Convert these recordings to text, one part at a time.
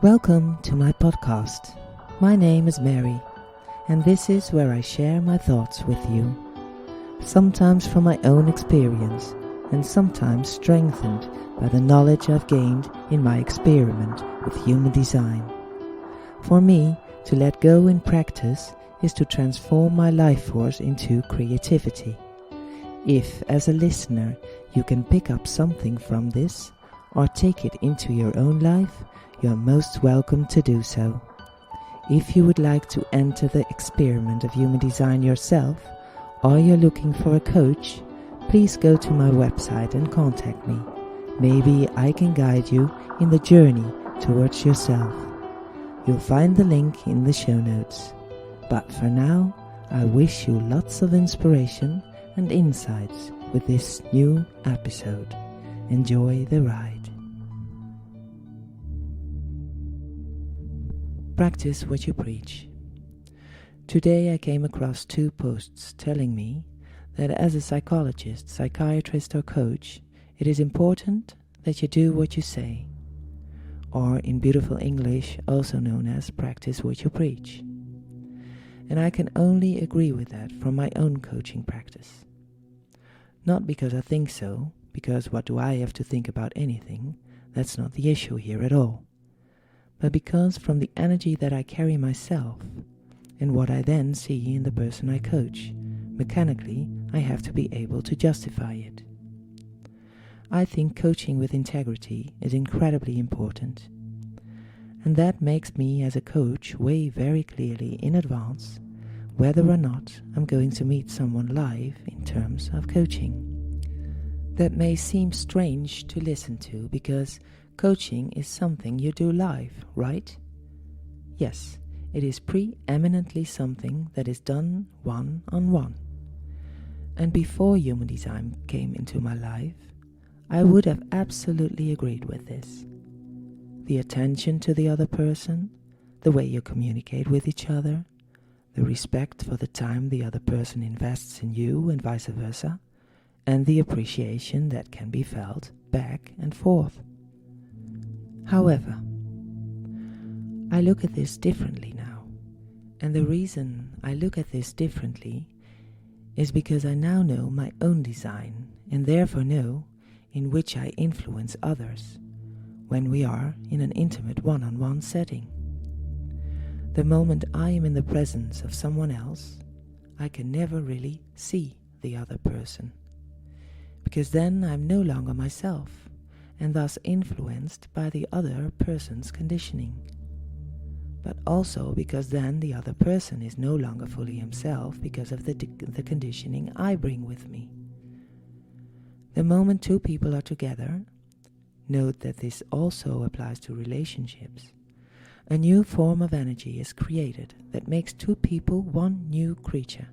Welcome to my podcast. My name is Mary, and this is where I share my thoughts with you, sometimes from my own experience and sometimes strengthened by the knowledge I've gained in my experiment with human design. For me, to let go in practice is to transform my life force into creativity. If, as a listener, you can pick up something from this or take it into your own life, you are most welcome to do so. If you would like to enter the experiment of human design yourself, or you're looking for a coach, please go to my website and contact me. Maybe I can guide you in the journey towards yourself. You'll find the link in the show notes. But for now, I wish you lots of inspiration and insights with this new episode. Enjoy the ride. Practice what you preach. Today I came across 2 posts telling me that as a psychologist, psychiatrist or coach, it is important that you do what you say, or in beautiful English also known as practice what you preach. And I can only agree with that from my own coaching practice. Not because I think so, because what do I have to think about anything? That's not the issue here at all. But because from the energy that I carry myself and what I then see in the person I coach, mechanically I have to be able to justify it. I think coaching with integrity is incredibly important, and that makes me as a coach weigh very clearly in advance whether or not I'm going to meet someone live in terms of coaching. That may seem strange to listen to because coaching is something you do live, right? Yes, it is preeminently something that is done one-on-one. And before human design came into my life, I would have absolutely agreed with this. The attention to the other person, the way you communicate with each other, the respect for the time the other person invests in you and vice versa, and the appreciation that can be felt back and forth. However, I look at this differently now, and the reason I look at this differently is because I now know my own design and therefore know in which I influence others when we are in an intimate one-on-one setting. The moment I am in the presence of someone else, I can never really see the other person, because then I'm no longer myself, and thus influenced by the other person's conditioning. But also because then the other person is no longer fully himself because of the conditioning I bring with me. The moment 2 people are together, note that this also applies to relationships, a new form of energy is created that makes 2 people one new creature.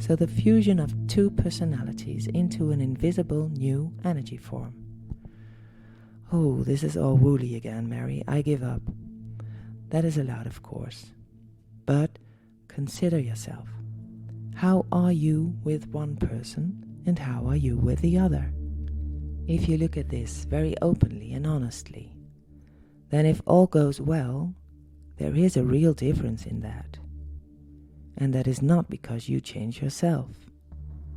So the fusion of 2 personalities into an invisible new energy form. Oh, this is all woolly again, Mary. I give up. That is allowed, of course. But consider yourself. How are you with one person and how are you with the other? If you look at this very openly and honestly, then if all goes well, there is a real difference in that. And that is not because you change yourself,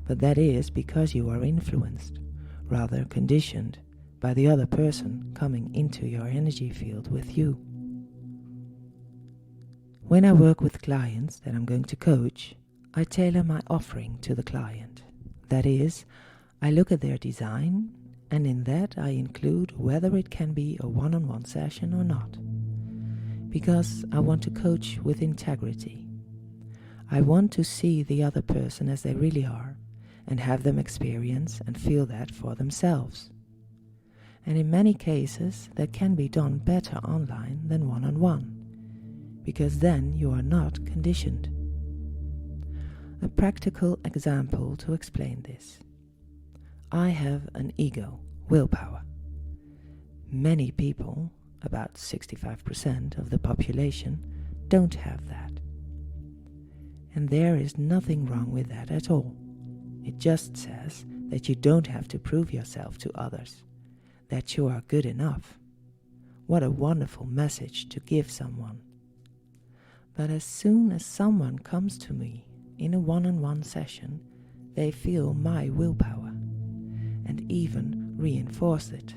but that is because you are influenced, rather conditioned, by the other person coming into your energy field with you. When I work with clients that I'm going to coach, I tailor my offering to the client. That is, I look at their design, and in that I include whether it can be a one-on-one session or not. Because I want to coach with integrity. I want to see the other person as they really are, and have them experience and feel that for themselves. And in many cases, that can be done better online than one-on-one, because then you are not conditioned. A practical example to explain this. I have an ego, willpower. Many people, about 65% of the population, don't have that. And there is nothing wrong with that at all. It just says that you don't have to prove yourself to others, that you are good enough. What a wonderful message to give someone. But as soon as someone comes to me in a one-on-one session, they feel my willpower and even reinforce it.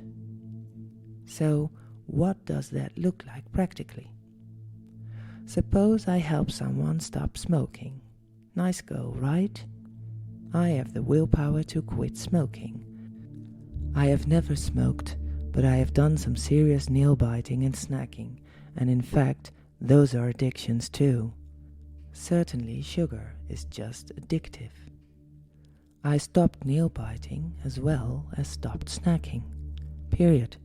So, what does that look like practically? Suppose I help someone stop smoking. Nice goal, right? I have the willpower to quit smoking. I have never smoked, but I have done some serious nail biting and snacking, and in fact, those are addictions too. Certainly, sugar is just addictive. I stopped nail biting as well as stopped snacking. Period.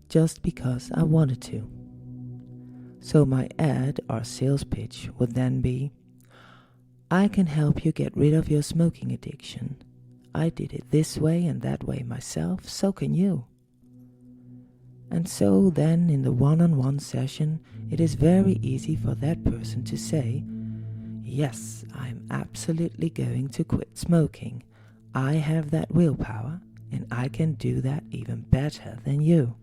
Just because I wanted to. So my ad or sales pitch would then be, I can help you get rid of your smoking addiction. I did it this way and that way myself, so can you. And so then in the one-on-one session, it is very easy for that person to say, yes, I'm absolutely going to quit smoking. I have that willpower and I can do that even better than you.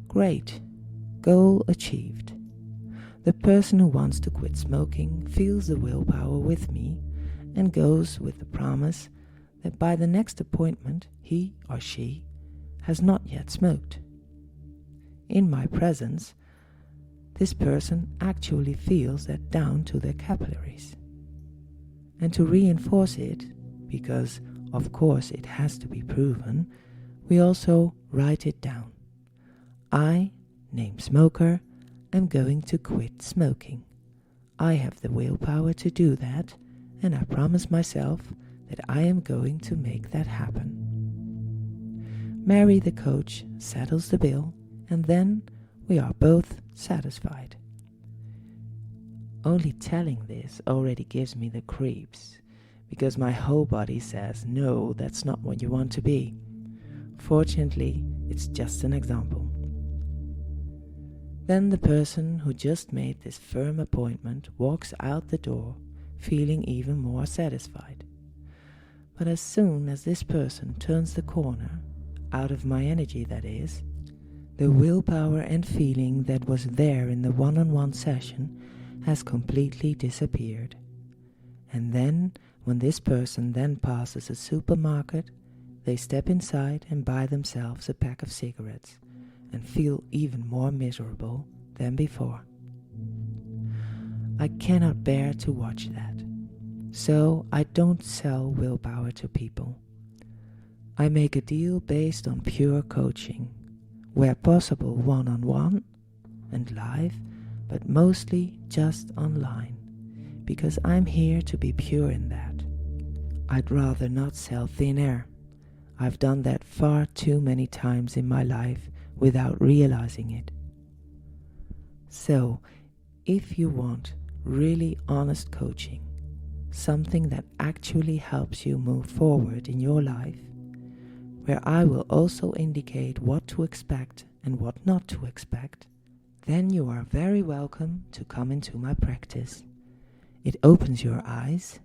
Great. Goal achieved. The person who wants to quit smoking feels the willpower with me and goes with the promise that by the next appointment he or she has not yet smoked. In my presence, this person actually feels that down to their capillaries. And to reinforce it, because of course it has to be proven, we also write it down. I, name smoker, am going to quit smoking. I have the willpower to do that, and I promise myself that I am going to make that happen. Mary the coach settles the bill, and then we are both satisfied. Only telling this already gives me the creeps, because my whole body says, no, that's not what you want to be. Fortunately, it's just an example. Then the person who just made this firm appointment walks out the door, feeling even more satisfied. But as soon as this person turns the corner, out of my energy that is, the willpower and feeling that was there in the one-on-one session has completely disappeared. And then, when this person then passes a supermarket, they step inside and buy themselves a pack of cigarettes and feel even more miserable than before. I cannot bear to watch that, so I don't sell willpower to people. I make a deal based on pure coaching, where possible one-on-one and live, but mostly just online, because I'm here to be pure in that. I'd rather not sell thin air. I've done that far too many times in my life without realizing it. So, if you want really honest coaching, something that actually helps you move forward in your life, where I will also indicate what to expect and what not to expect, then you are very welcome to come into my practice. It opens your eyes,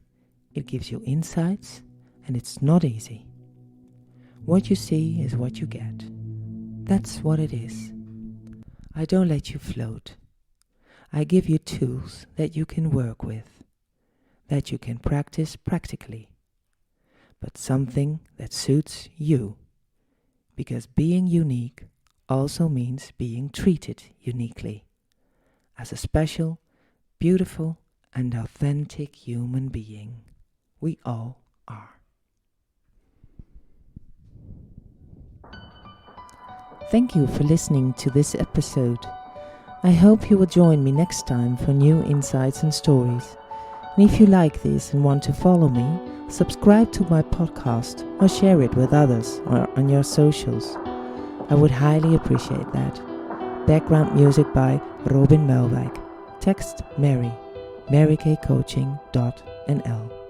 it gives you insights, and it's not easy. What you see is what you get. That's what it is. I don't let you float. I give you tools that you can work with, that you can practice practically, but something that suits you, because being unique also means being treated uniquely, as a special, beautiful, and authentic human being. We all are. Thank you for listening to this episode. I hope you will join me next time for new insights and stories. And if you like this and want to follow me, subscribe to my podcast or share it with others or on your socials. I would highly appreciate that. Background music by Robin Melwijk. Text Mary, marykcoaching.nl.